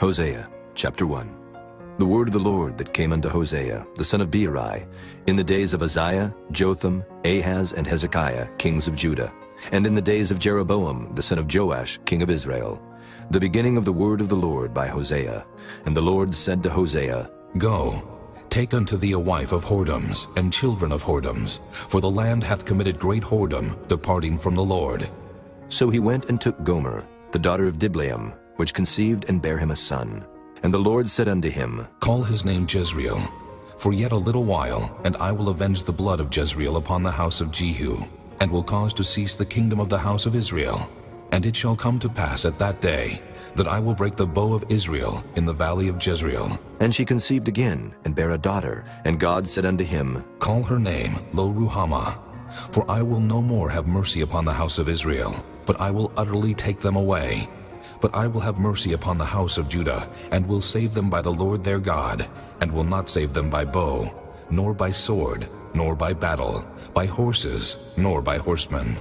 Hosea chapter 1. The word of the Lord that came unto Hosea, the son of Beeri, in the days of Uzziah, Jotham, Ahaz, and Hezekiah, kings of Judah, and in the days of Jeroboam, the son of Joash, king of Israel, the beginning of the word of the Lord by Hosea. And the Lord said to Hosea, Go, take unto thee a wife of whoredoms, and children of whoredoms, for the land hath committed great whoredom, departing from the Lord. So he went and took Gomer, the daughter of Diblaim, which conceived and bare him a son. And the Lord said unto him, Call his name Jezreel, for yet a little while, and I will avenge the blood of Jezreel upon the house of Jehu, and will cause to cease the kingdom of the house of Israel. And it shall come to pass at that day, that I will break the bow of Israel in the valley of Jezreel. And she conceived again, and bare a daughter. And God said unto him, Call her name Lo-Ruhamah, for I will no more have mercy upon the house of Israel, but I will utterly take them away. But I will have mercy upon the house of Judah, and will save them by the Lord their God, and will not save them by bow, nor by sword, nor by battle, by horses, nor by horsemen.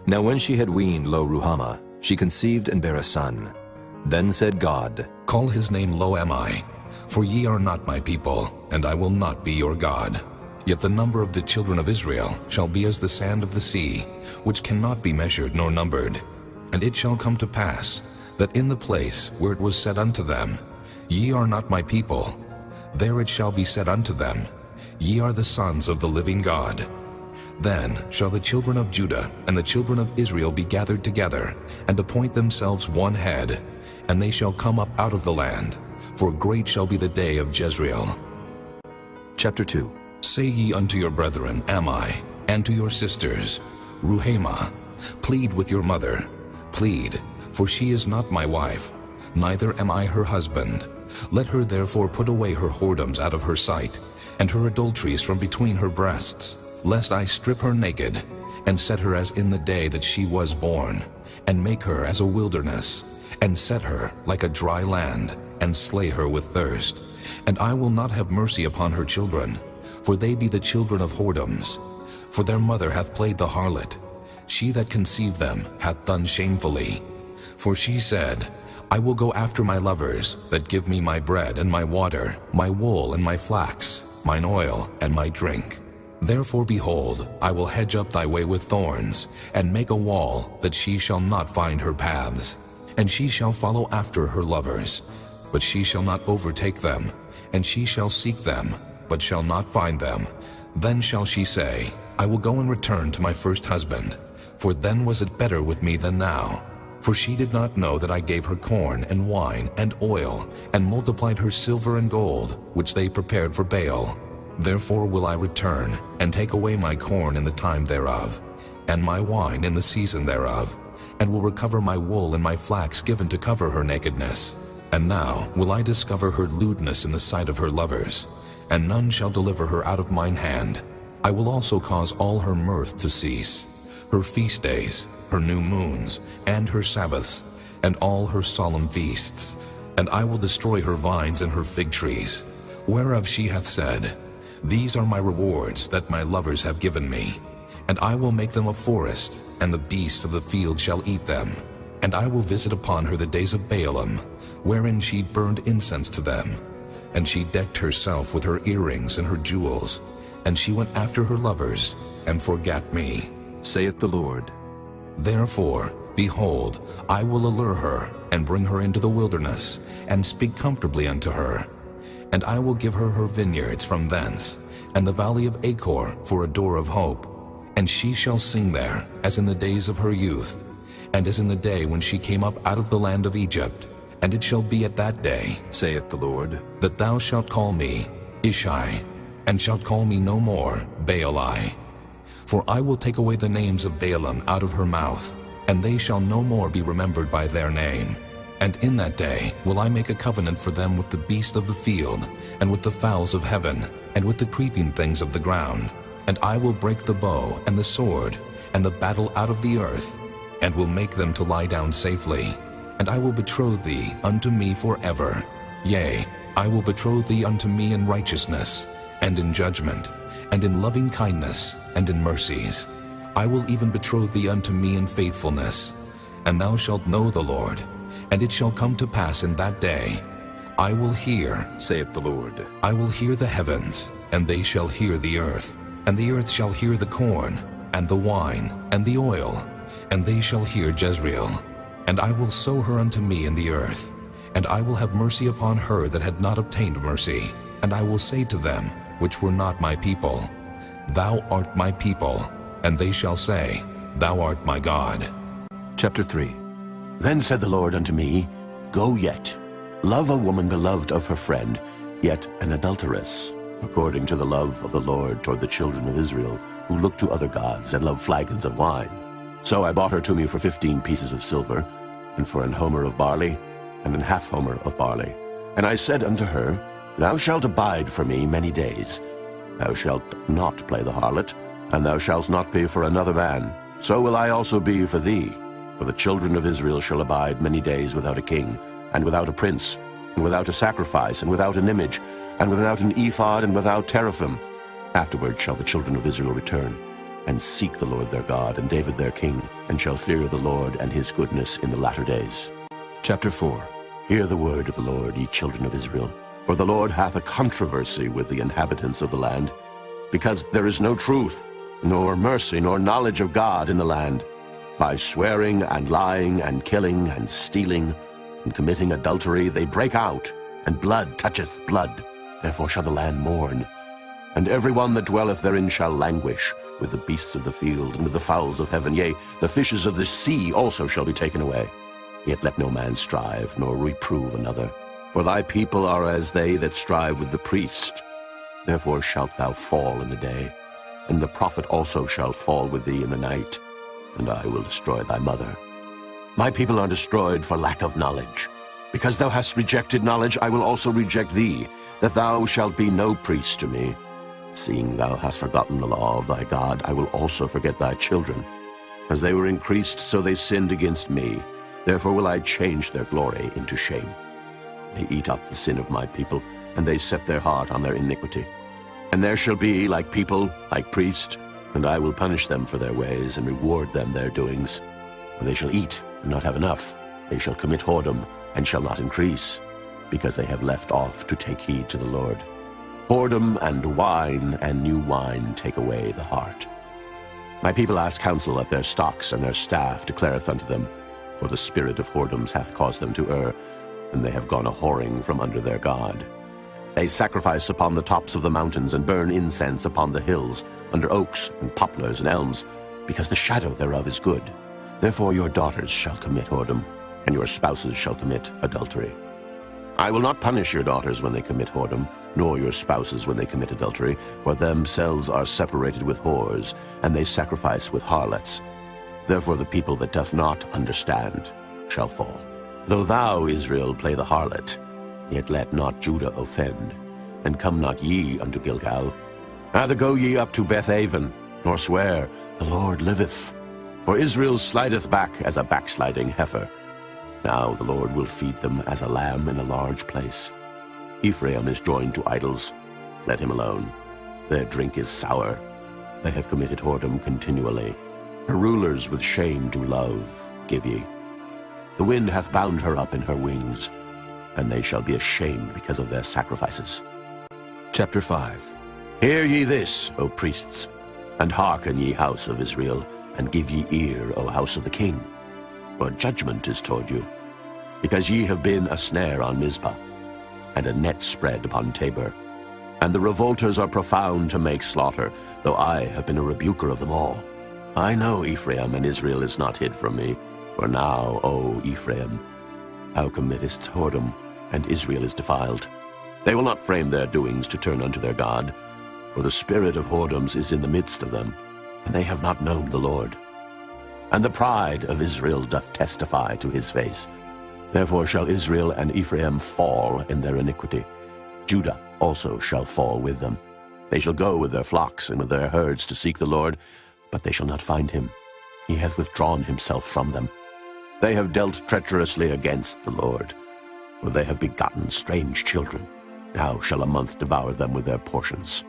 Now when she had weaned Lo-Ruhamah, she conceived and bare a son. Then said God, Call his name Lo-Ammi, for ye are not my people, and I will not be your God. Yet the number of the children of Israel shall be as the sand of the sea, which cannot be measured nor numbered. And it shall come to pass, that in the place where it was said unto them, Ye are not my people, there it shall be said unto them, Ye are the sons of the living God. Then shall the children of Judah and the children of Israel be gathered together, and appoint themselves one head, and they shall come up out of the land, for great shall be the day of Jezreel. Chapter 2. Say ye unto your brethren Ammi, and to your sisters Ruhamah, plead with your mother, plead, for she is not my wife, neither am I her husband. Let her therefore put away her whoredoms out of her sight, and her adulteries from between her breasts, lest I strip her naked, and set her as in the day that she was born, and make her as a wilderness, and set her like a dry land, and slay her with thirst. And I will not have mercy upon her children, for they be the children of whoredoms. For their mother hath played the harlot, she that conceived them hath done shamefully. For she said, I will go after my lovers, that give me my bread and my water, my wool and my flax, mine oil and my drink. Therefore, behold, I will hedge up thy way with thorns, and make a wall, that she shall not find her paths. And she shall follow after her lovers, but she shall not overtake them. And she shall seek them, but shall not find them. Then shall she say, I will go and return to my first husband, for then was it better with me than now. For she did not know that I gave her corn and wine and oil, and multiplied her silver and gold, which they prepared for Baal. Therefore will I return, and take away my corn in the time thereof, and my wine in the season thereof, and will recover my wool and my flax given to cover her nakedness. And now will I discover her lewdness in the sight of her lovers, and none shall deliver her out of mine hand. I will also cause all her mirth to cease, her feast days, her new moons, and her Sabbaths, and all her solemn feasts. And I will destroy her vines and her fig trees, whereof she hath said, These are my rewards that my lovers have given me. And I will make them a forest, and the beasts of the field shall eat them. And I will visit upon her the days of Baalim, wherein she burned incense to them. And she decked herself with her earrings and her jewels, and she went after her lovers, and forgat me, saith the Lord. Therefore, behold, I will allure her, and bring her into the wilderness, and speak comfortably unto her. And I will give her her vineyards from thence, and the valley of Achor for a door of hope. And she shall sing there, as in the days of her youth, and as in the day when she came up out of the land of Egypt. And it shall be at that day, saith the Lord, that thou shalt call me Ishai, and shalt call me no more Baali. For I will take away the names of Baalim out of her mouth, and they shall no more be remembered by their name. And in that day will I make a covenant for them with the beast of the field, and with the fowls of heaven, and with the creeping things of the ground. And I will break the bow and the sword, and the battle out of the earth, and will make them to lie down safely. And I will betroth thee unto me forever. Yea, I will betroth thee unto me in righteousness, and in judgment, and in loving kindness, and in mercies. I will even betroth thee unto me in faithfulness. And thou shalt know the Lord, And it shall come to pass in that day, I will hear, saith the Lord. I will hear the heavens, and they shall hear the earth. And the earth shall hear the corn, and the wine, and the oil, and they shall hear Jezreel. And I will sow her unto me in the earth, and I will have mercy upon her that had not obtained mercy. And I will say to them, which were not my people, Thou art my people. And they shall say, Thou art my God. Chapter 3. Then said the Lord unto me, Go yet, love a woman beloved of her friend, yet an adulteress, according to the love of the Lord toward the children of Israel, who look to other gods and love flagons of wine. So I bought her to me for 15 pieces of silver, and for an homer of barley, and an half homer of barley. And I said unto her, Thou shalt abide for me many days. Thou shalt not play the harlot, and thou shalt not be for another man. So will I also be for thee. For the children of Israel shall abide many days without a king, and without a prince, and without a sacrifice, and without an image, and without an ephod, and without teraphim. Afterward shall the children of Israel return, and seek the Lord their God, and David their king, and shall fear the Lord and his goodness in the latter days. Chapter 4. Hear the word of the Lord, ye children of Israel. For the Lord hath a controversy with the inhabitants of the land, because there is no truth, nor mercy, nor knowledge of God in the land. By swearing and lying and killing and stealing and committing adultery they break out, and blood toucheth blood. Therefore shall the land mourn, and every one that dwelleth therein shall languish, with the beasts of the field and with the fowls of heaven. Yea, the fishes of the sea also shall be taken away. Yet let no man strive, nor reprove another. For thy people are as they that strive with the priest. Therefore shalt thou fall in the day, and the prophet also shall fall with thee in the night, and I will destroy thy mother. My people are destroyed for lack of knowledge. Because thou hast rejected knowledge, I will also reject thee, that thou shalt be no priest to me. Seeing thou hast forgotten the law of thy God, I will also forget thy children. As they were increased, so they sinned against me. Therefore will I change their glory into shame. They eat up the sin of my people, and they set their heart on their iniquity. And there shall be like people, like priests, and I will punish them for their ways, and reward them their doings. For they shall eat, and not have enough. They shall commit whoredom, and shall not increase, because they have left off to take heed to the Lord. Whoredom and wine and new wine take away the heart. My people ask counsel of their stocks, and their staff declareth unto them, for the spirit of whoredoms hath caused them to err, and they have gone a-whoring from under their God. They sacrifice upon the tops of the mountains, and burn incense upon the hills, under oaks and poplars and elms, because the shadow thereof is good. Therefore your daughters shall commit whoredom, and your spouses shall commit adultery. I will not punish your daughters when they commit whoredom, nor your spouses when they commit adultery, for themselves are separated with whores, and they sacrifice with harlots. Therefore the people that doth not understand shall fall. Though thou, Israel, play the harlot, yet let not Judah offend, and come not ye unto Gilgal. Neither go ye up to Bethaven, nor swear, The Lord liveth. For Israel slideth back as a backsliding heifer. Now the Lord will feed them as a lamb in a large place. Ephraim is joined to idols. Let him alone. Their drink is sour. They have committed whoredom continually. Her rulers with shame do love, give ye. The wind hath bound her up in her wings, and they shall be ashamed because of their sacrifices. Chapter 5. Hear ye this, O priests, and hearken, ye house of Israel, and give ye ear, O house of the king. For judgment is toward you, because ye have been a snare on Mizpah, and a net spread upon Tabor. And the revolters are profound to make slaughter, though I have been a rebuker of them all. I know Ephraim, and Israel is not hid from me. For now, O Ephraim, thou committest whoredom, and Israel is defiled. They will not frame their doings to turn unto their God, for the spirit of whoredoms is in the midst of them, and they have not known the Lord. And the pride of Israel doth testify to his face. Therefore shall Israel and Ephraim fall in their iniquity. Judah also shall fall with them. They shall go with their flocks and with their herds to seek the Lord, but they shall not find him. He hath withdrawn himself from them. They have dealt treacherously against the Lord, for they have begotten strange children. Now shall a month devour them with their portions.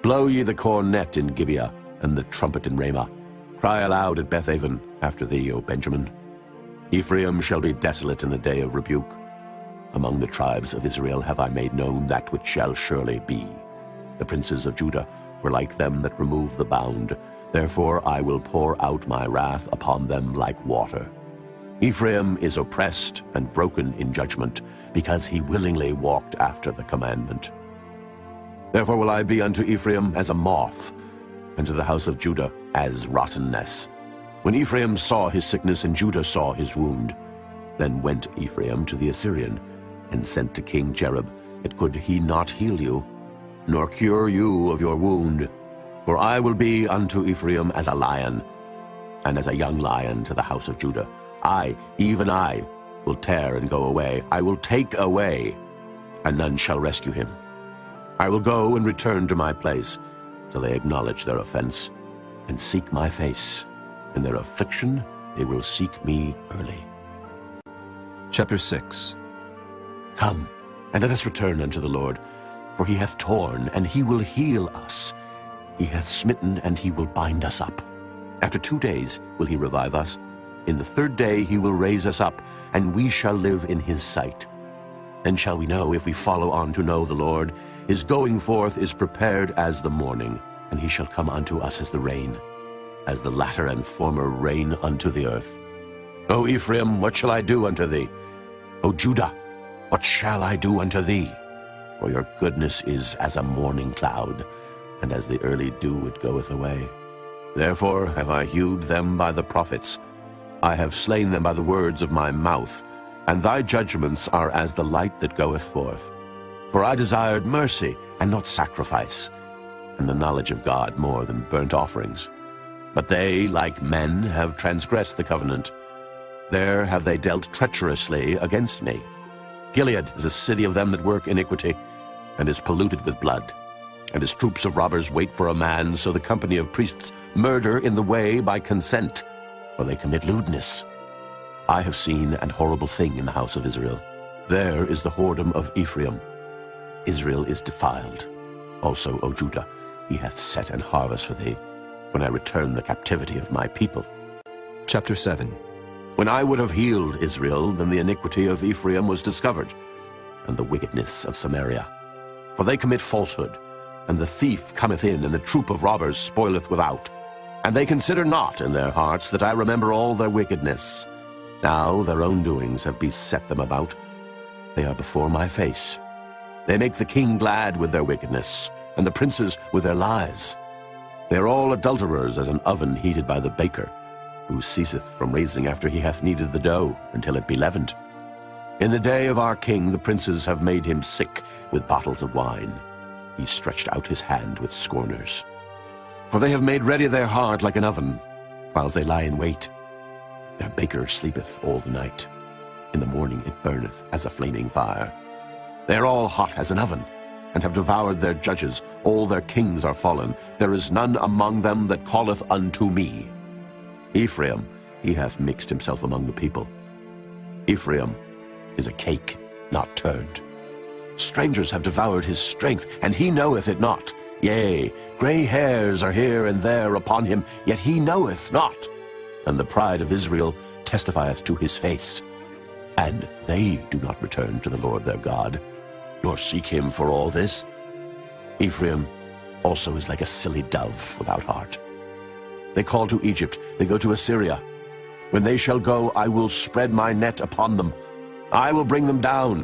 Blow ye the cornet in Gibeah, and the trumpet in Ramah. Cry aloud at Bethaven after thee, O Benjamin. Ephraim shall be desolate in the day of rebuke. Among the tribes of Israel have I made known that which shall surely be. The princes of Judah were like them that remove the bound. Therefore I will pour out my wrath upon them like water. Ephraim is oppressed and broken in judgment, because he willingly walked after the commandment. Therefore will I be unto Ephraim as a moth, and to the house of Judah as rottenness. When Ephraim saw his sickness and Judah saw his wound, then went Ephraim to the Assyrian, and sent to King Jareb, yet could he not heal you, nor cure you of your wound. For I will be unto Ephraim as a lion, and as a young lion to the house of Judah. I, even I, will tear and go away. I will take away, and none shall rescue him. I will go and return to my place, till they acknowledge their offense, and seek my face. In their affliction they will seek me early. Chapter 6. Come, and let us return unto the Lord, for he hath torn, and he will heal us. He hath smitten, and he will bind us up. After 2 days will he revive us. In the 3rd day he will raise us up, and we shall live in his sight. Then shall we know, if we follow on to know the Lord. His going forth is prepared as the morning, and he shall come unto us as the rain, as the latter and former rain unto the earth. O Ephraim, what shall I do unto thee? O Judah, what shall I do unto thee? For your goodness is as a morning cloud, and as the early dew it goeth away. Therefore have I hewed them by the prophets. I have slain them by the words of my mouth, and thy judgments are as the light that goeth forth. For I desired mercy, and not sacrifice, and the knowledge of God more than burnt offerings. But they, like men, have transgressed the covenant. There have they dealt treacherously against me. Gilead is a city of them that work iniquity, and is polluted with blood. And his troops of robbers wait for a man, so the company of priests murder in the way by consent, for they commit lewdness. I have seen an horrible thing in the house of Israel. There is the whoredom of Ephraim. Israel is defiled. Also, O Judah, he hath set an harvest for thee, when I return the captivity of my people. Chapter 7. When I would have healed Israel, then the iniquity of Ephraim was discovered, and the wickedness of Samaria. For they commit falsehood, and the thief cometh in, and the troop of robbers spoileth without. And they consider not in their hearts that I remember all their wickedness. Now their own doings have beset them about. They are before my face. They make the king glad with their wickedness, and the princes with their lies. They are all adulterers as an oven heated by the baker, who ceaseth from raising after he hath kneaded the dough, until it be leavened. In the day of our king the princes have made him sick with bottles of wine. He stretched out his hand with scorners. For they have made ready their heart like an oven, whiles they lie in wait. Their baker sleepeth all the night. In the morning it burneth as a flaming fire. They are all hot as an oven, and have devoured their judges. All their kings are fallen. There is none among them that calleth unto me. Ephraim, he hath mixed himself among the people. Ephraim is a cake not turned. Strangers have devoured his strength, and he knoweth it not. Yea, gray hairs are here and there upon him, yet he knoweth not. And the pride of Israel testifieth to his face. And they do not return to the Lord their God, nor seek him for all this. Ephraim also is like a silly dove without heart. They call to Egypt, they go to Assyria. When they shall go, I will spread my net upon them. I will bring them down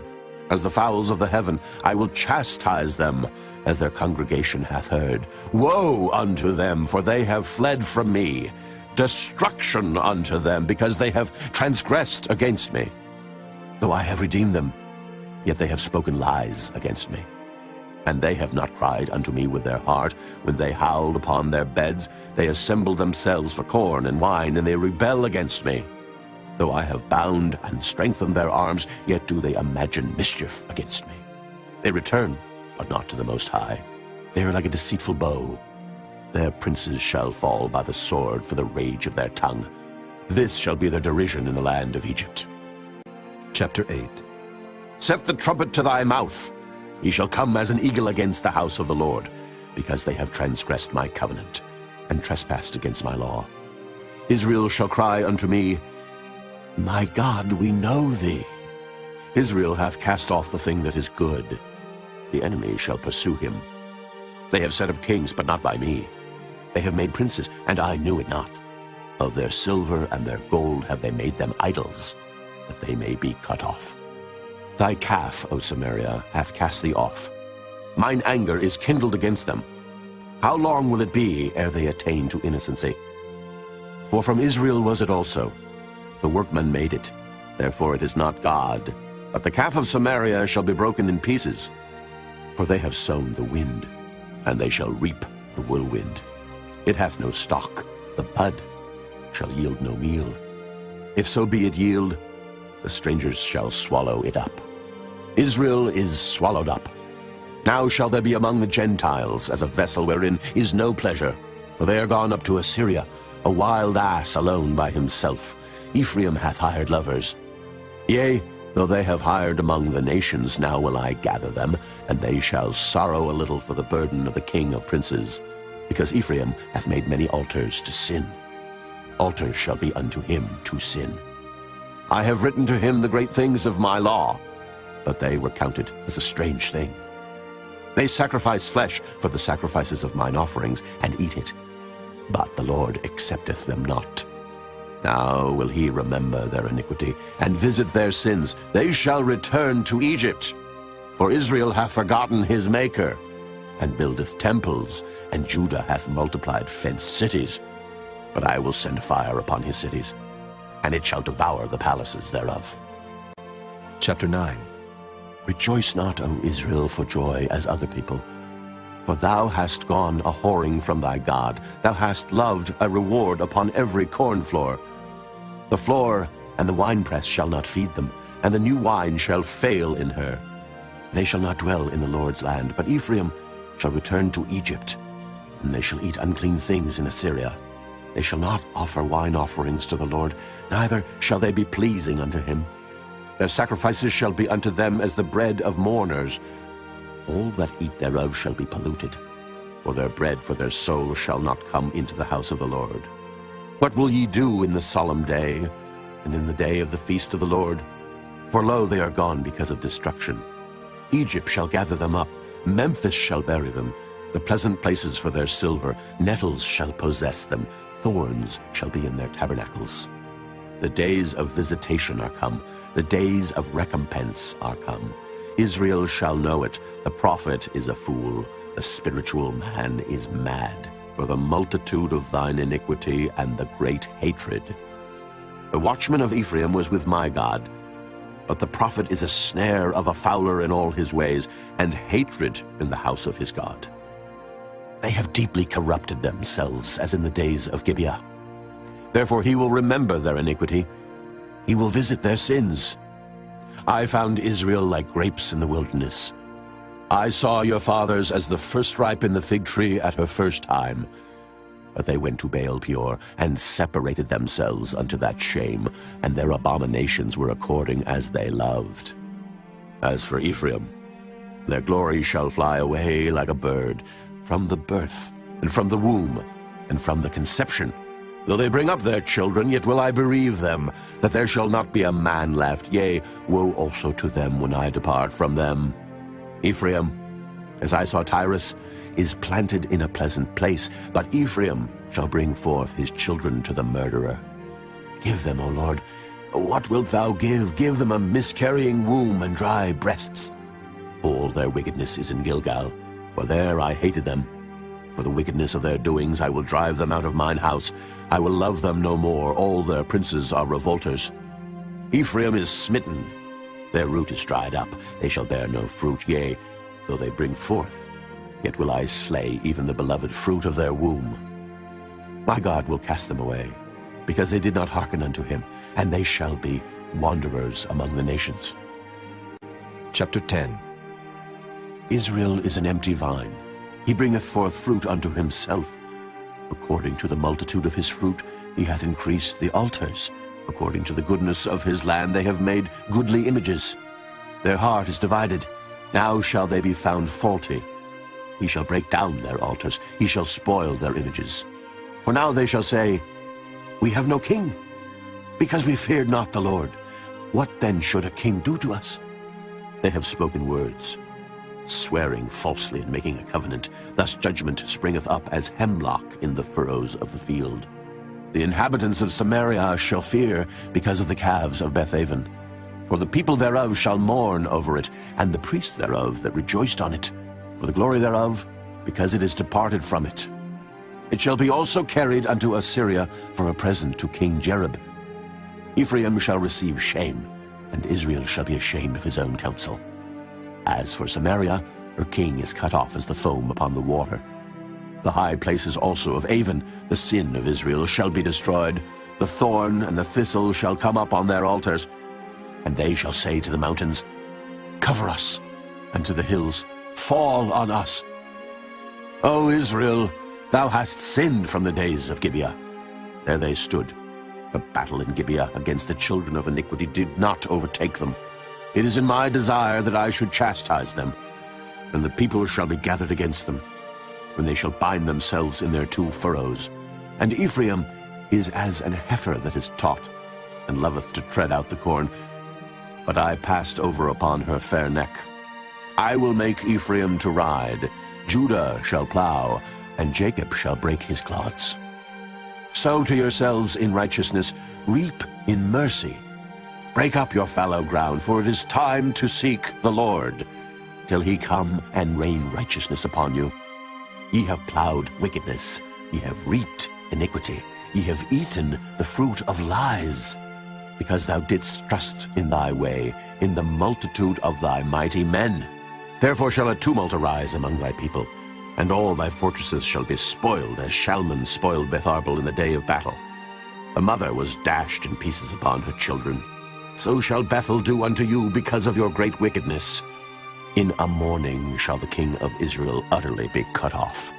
as the fowls of the heaven. I will chastise them as their congregation hath heard. Woe unto them, for they have fled from me. Destruction unto them, because they have transgressed against me. Though I have redeemed them, yet they have spoken lies against me. And they have not cried unto me with their heart. When they howled upon their beds, they assembled themselves for corn and wine, and they rebel against me. Though I have bound and strengthened their arms, yet do they imagine mischief against me. They return, but not to the Most High. They are like a deceitful bow. Their princes shall fall by the sword for the rage of their tongue. This shall be their derision in the land of Egypt. Chapter 8. Set the trumpet to thy mouth. He shall come as an eagle against the house of the Lord, because they have transgressed my covenant, and trespassed against my law. Israel shall cry unto me, My God, we know thee. Israel hath cast off the thing that is good. The enemy shall pursue him. They have set up kings, but not by me. They have made princes, and I knew it not. Of their silver and their gold have they made them idols, that they may be cut off. Thy calf, O Samaria, hath cast thee off. Mine anger is kindled against them. How long will it be ere they attain to innocency? For from Israel was it also. The workman made it, therefore it is not God. But the calf of Samaria shall be broken in pieces. For they have sown the wind, and they shall reap the whirlwind. It hath no stalk, the bud shall yield no meal. If so be it yield, the strangers shall swallow it up. Israel is swallowed up. Now shall there be among the Gentiles as a vessel wherein is no pleasure. For they are gone up to Assyria, a wild ass alone by himself. Ephraim hath hired lovers. Yea, though they have hired among the nations, now will I gather them, and they shall sorrow a little for the burden of the king of princes. Because Ephraim hath made many altars to sin. Altars shall be unto him to sin. I have written to him the great things of my law, but they were counted as a strange thing. They sacrifice flesh for the sacrifices of mine offerings, and eat it. But the Lord accepteth them not. Now will he remember their iniquity, and visit their sins. They shall return to Egypt. For Israel hath forgotten his Maker, and buildeth temples, and Judah hath multiplied fenced cities. But I will send fire upon his cities, and it shall devour the palaces thereof. Chapter 9. Rejoice not, O Israel, for joy as other people. For thou hast gone a whoring from thy God. Thou hast loved a reward upon every corn floor. The floor and the winepress shall not feed them, and the new wine shall fail in her. They shall not dwell in the Lord's land, but Ephraim shall return to Egypt, and they shall eat unclean things in Assyria. They shall not offer wine offerings to the Lord, neither shall they be pleasing unto him. Their sacrifices shall be unto them as the bread of mourners. All that eat thereof shall be polluted, for their bread for their soul shall not come into the house of the Lord. What will ye do in the solemn day, and in the day of the feast of the Lord? For lo, they are gone because of destruction. Egypt shall gather them up, Memphis shall bury them, the pleasant places for their silver. Nettles shall possess them, thorns shall be in their tabernacles. The days of visitation are come, the days of recompense are come. Israel shall know it, the prophet is a fool, the spiritual man is mad, for the multitude of thine iniquity and the great hatred. The watchman of Ephraim was with my God, but the prophet is a snare of a fowler in all his ways, and hatred in the house of his God. They have deeply corrupted themselves as in the days of Gibeah. Therefore he will remember their iniquity, he will visit their sins. I found Israel like grapes in the wilderness. I saw your fathers as the first ripe in the fig tree at her first time. But they went to Baal Peor, and separated themselves unto that shame, and their abominations were according as they loved. As for Ephraim, their glory shall fly away like a bird, from the birth, and from the womb, and from the conception. Though they bring up their children, yet will I bereave them, that there shall not be a man left. Yea, woe also to them when I depart from them. Ephraim, as I saw Tyrus, is planted in a pleasant place, but Ephraim shall bring forth his children to the murderer. Give them, O Lord, what wilt thou give? Give them a miscarrying womb and dry breasts. All their wickedness is in Gilgal, for there I hated them. For the wickedness of their doings I will drive them out of mine house. I will love them no more. All their princes are revolters. Ephraim is smitten. Their root is dried up. They shall bear no fruit. Yea, though they bring forth, yet will I slay even the beloved fruit of their womb. My God will cast them away, because they did not hearken unto him, and they shall be wanderers among the nations. Chapter 10. Israel is an empty vine. He bringeth forth fruit unto himself. According to the multitude of his fruit he hath increased the altars. According to the goodness of his land they have made goodly images. Their heart is divided. Now shall they be found faulty. He shall break down their altars. He shall spoil their images. For now they shall say, We have no king. because we feared not the Lord. What then should a king do to us? They have spoken words, swearing falsely and making a covenant. Thus judgment springeth up as hemlock in the furrows of the field. The inhabitants of Samaria shall fear because of the calves of Bethaven. For the people thereof shall mourn over it, and the priests thereof that rejoiced on it, for the glory thereof, because it is departed from it. It shall be also carried unto Assyria for a present to King Jareb. Ephraim shall receive shame, and Israel shall be ashamed of his own counsel. As for Samaria, her king is cut off as the foam upon the water. The high places also of Avon, the sin of Israel, shall be destroyed. The thorn and the thistle shall come up on their altars. And they shall say to the mountains, Cover us, and to the hills, Fall on us. O Israel, thou hast sinned from the days of Gibeah. There they stood. The battle in Gibeah against the children of iniquity did not overtake them. It is in my desire that I should chastise them, and the people shall be gathered against them, when they shall bind themselves in their two furrows. And Ephraim is as an heifer that is taught, and loveth to tread out the corn. But I passed over upon her fair neck. I will make Ephraim to ride, Judah shall plow, and Jacob shall break his clods. Sow to yourselves in righteousness, reap in mercy. Break up your fallow ground, for it is time to seek the Lord, till he come and rain righteousness upon you. Ye have plowed wickedness, ye have reaped iniquity, ye have eaten the fruit of lies, because thou didst trust in thy way, in the multitude of thy mighty men. Therefore shall a tumult arise among thy people, and all thy fortresses shall be spoiled, as Shalman spoiled Betharbel in the day of battle. A mother was dashed in pieces upon her children. So shall Bethel do unto you because of your great wickedness. In a morning shall the king of Israel utterly be cut off.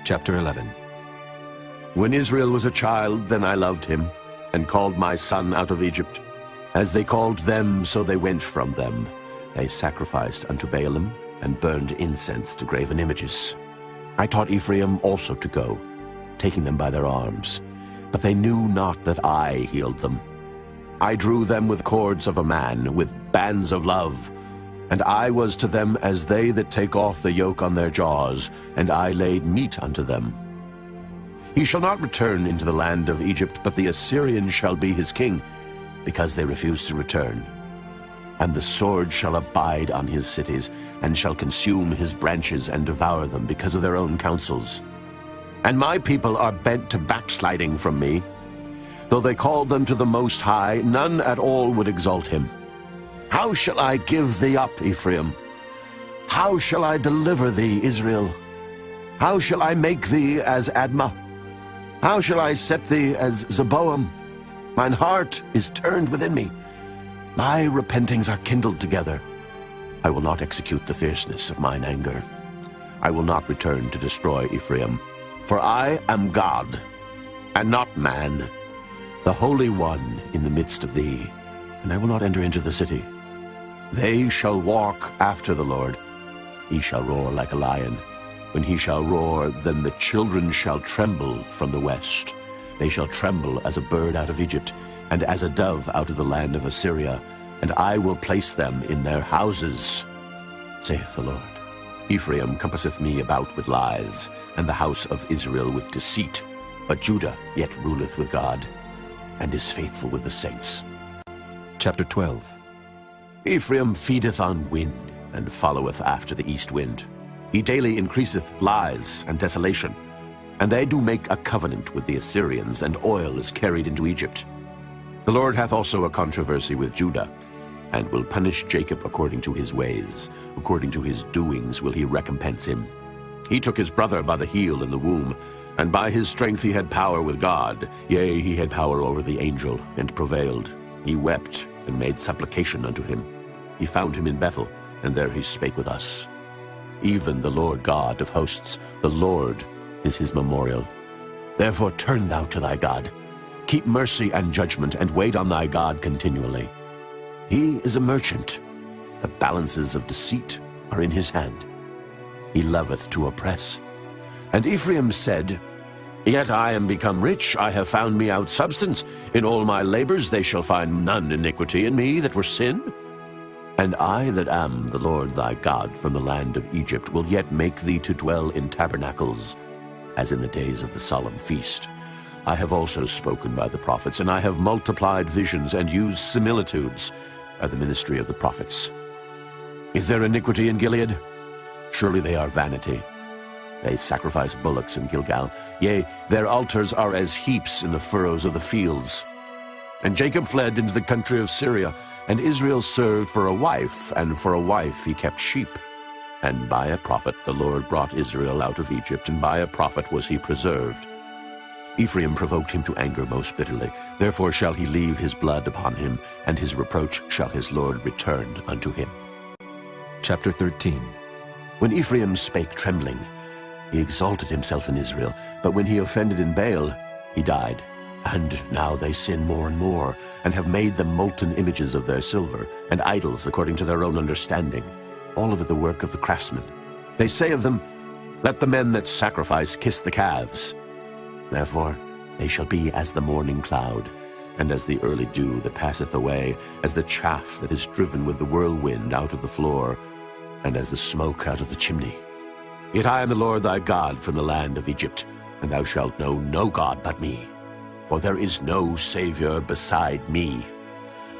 Chapter 11. When Israel was a child, then I loved him, and called my son out of Egypt. As they called them, so they went from them. They sacrificed unto Baalim, and burned incense to graven images. I taught Ephraim also to go, taking them by their arms. But they knew not that I healed them. I drew them with cords of a man, with bands of love. And I was to them as they that take off the yoke on their jaws, and I laid meat unto them. He shall not return into the land of Egypt, but the Assyrian shall be his king, because they refuse to return. And the sword shall abide on his cities, and shall consume his branches and devour them because of their own counsels. And my people are bent to backsliding from me. Though they called them to the Most High, none at all would exalt him. How shall I give thee up, Ephraim? How shall I deliver thee, Israel? How shall I make thee as Admah? How shall I set thee as Zeboam? Mine heart is turned within me. My repentings are kindled together. I will not execute the fierceness of mine anger. I will not return to destroy Ephraim. For I am God, and not man, the Holy One in the midst of thee, and I will not enter into the city. They shall walk after the Lord. He shall roar like a lion. When he shall roar, then the children shall tremble from the west. They shall tremble as a bird out of Egypt, and as a dove out of the land of Assyria, and I will place them in their houses, saith the Lord. Ephraim compasseth me about with lies, and the house of Israel with deceit. But Judah yet ruleth with God, and is faithful with the saints. Chapter 12. Ephraim feedeth on wind, and followeth after the east wind. He daily increaseth lies and desolation. And they do make a covenant with the Assyrians, and oil is carried into Egypt. The Lord hath also a controversy with Judah, and will punish Jacob according to his ways. According to his doings will he recompense him. He took his brother by the heel in the womb, and by his strength he had power with God. Yea, he had power over the angel, and prevailed. He wept, and made supplication unto him. He found him in Bethel, and there he spake with us. Even the Lord God of hosts, the Lord is his memorial. Therefore turn thou to thy God. Keep mercy and judgment, and wait on thy God continually. He is a merchant. The balances of deceit are in his hand. He loveth to oppress. And Ephraim said, Yet I am become rich, I have found me out substance. In all my labors they shall find none iniquity in me that were sin. And I that am the Lord thy God from the land of Egypt will yet make thee to dwell in tabernacles, as in the days of the solemn feast. I have also spoken by the prophets, and I have multiplied visions and used similitudes by the ministry of the prophets. Is there iniquity in Gilead? Surely they are vanity. They sacrifice bullocks in Gilgal. Yea, their altars are as heaps in the furrows of the fields. And Jacob fled into the country of Syria, and Israel served for a wife, and for a wife he kept sheep. And by a prophet the Lord brought Israel out of Egypt, and by a prophet was he preserved. Ephraim provoked him to anger most bitterly. Therefore shall he leave his blood upon him, and his reproach shall his Lord return unto him. Chapter 13. When Ephraim spake trembling, he exalted himself in Israel, but when he offended in Baal, he died. And now they sin more and more, and have made them molten images of their silver, and idols according to their own understanding, all of it the work of the craftsmen. They say of them, Let the men that sacrifice kiss the calves. Therefore they shall be as the morning cloud, and as the early dew that passeth away, as the chaff that is driven with the whirlwind out of the floor, and as the smoke out of the chimney. Yet I am the Lord thy God from the land of Egypt, and thou shalt know no God but me. For there is no Savior beside me.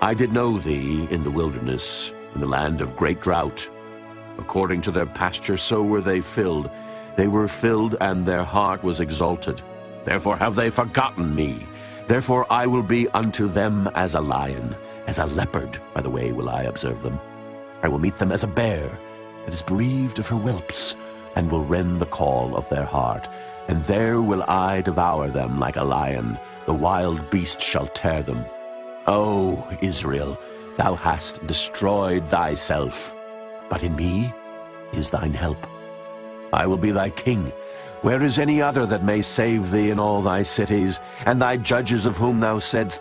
I did know thee in the wilderness, in the land of great drought. According to their pasture so were they filled. They were filled, and their heart was exalted. Therefore have they forgotten me. Therefore I will be unto them as a lion, as a leopard, by the way will I observe them. I will meet them as a bear that is bereaved of her whelps, and will rend the call of their heart. And there will I devour them like a lion. The wild beast shall tear them. O Israel, thou hast destroyed thyself, but in me is thine help. I will be thy king. Where is any other that may save thee in all thy cities, and thy judges of whom thou saidst,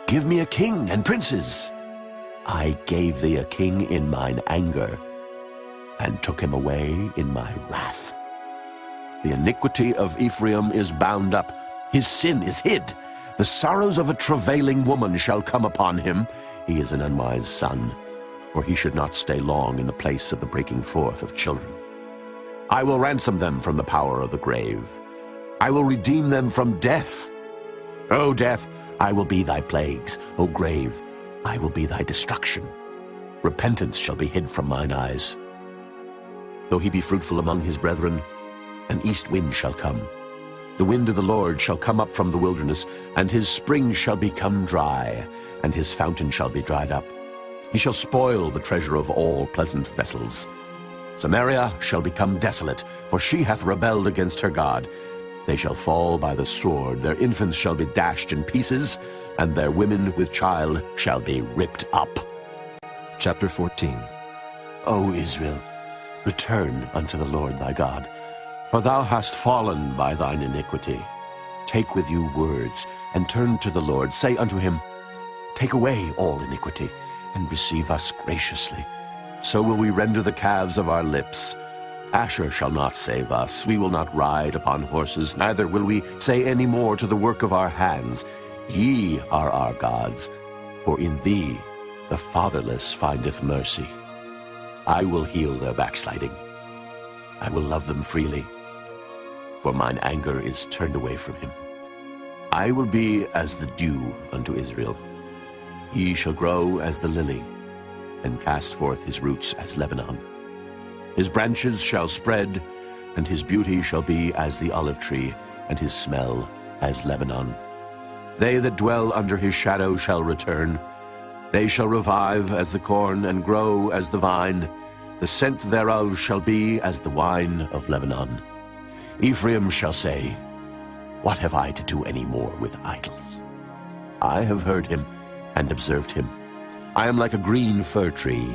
Give me a king and princes? I gave thee a king in mine anger, and took him away in my wrath. The iniquity of Ephraim is bound up, his sin is hid. The sorrows of a travailing woman shall come upon him. He is an unwise son, for he should not stay long in the place of the breaking forth of children. I will ransom them from the power of the grave. I will redeem them from death. O death, I will be thy plagues. O grave, I will be thy destruction. Repentance shall be hid from mine eyes. Though he be fruitful among his brethren, an east wind shall come. The wind of the Lord shall come up from the wilderness, and his spring shall become dry, and his fountain shall be dried up. He shall spoil the treasure of all pleasant vessels. Samaria shall become desolate, for she hath rebelled against her God. They shall fall by the sword, their infants shall be dashed in pieces, and their women with child shall be ripped up. Chapter 14. O Israel, return unto the Lord thy God, for thou hast fallen by thine iniquity. Take with you words, and turn to the Lord. Say unto him, Take away all iniquity, and receive us graciously. So will we render the calves of our lips. Asher shall not save us. We will not ride upon horses, neither will we say any more to the work of our hands, Ye are our gods, for in thee the fatherless findeth mercy. I will heal their backsliding. I will love them freely, for mine anger is turned away from him. I will be as the dew unto Israel. He shall grow as the lily, and cast forth his roots as Lebanon. His branches shall spread, and his beauty shall be as the olive tree, and his smell as Lebanon. They that dwell under his shadow shall return. They shall revive as the corn, and grow as the vine. The scent thereof shall be as the wine of Lebanon. Ephraim shall say, What have I to do any more with idols? I have heard him and observed him. I am like a green fir tree.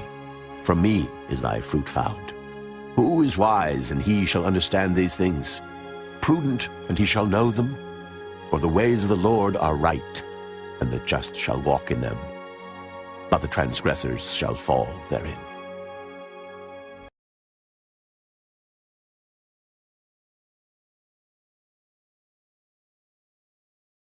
From me is thy fruit found. Who is wise, and he shall understand these things? Prudent, and he shall know them? For the ways of the Lord are right, and the just shall walk in them, but the transgressors shall fall therein.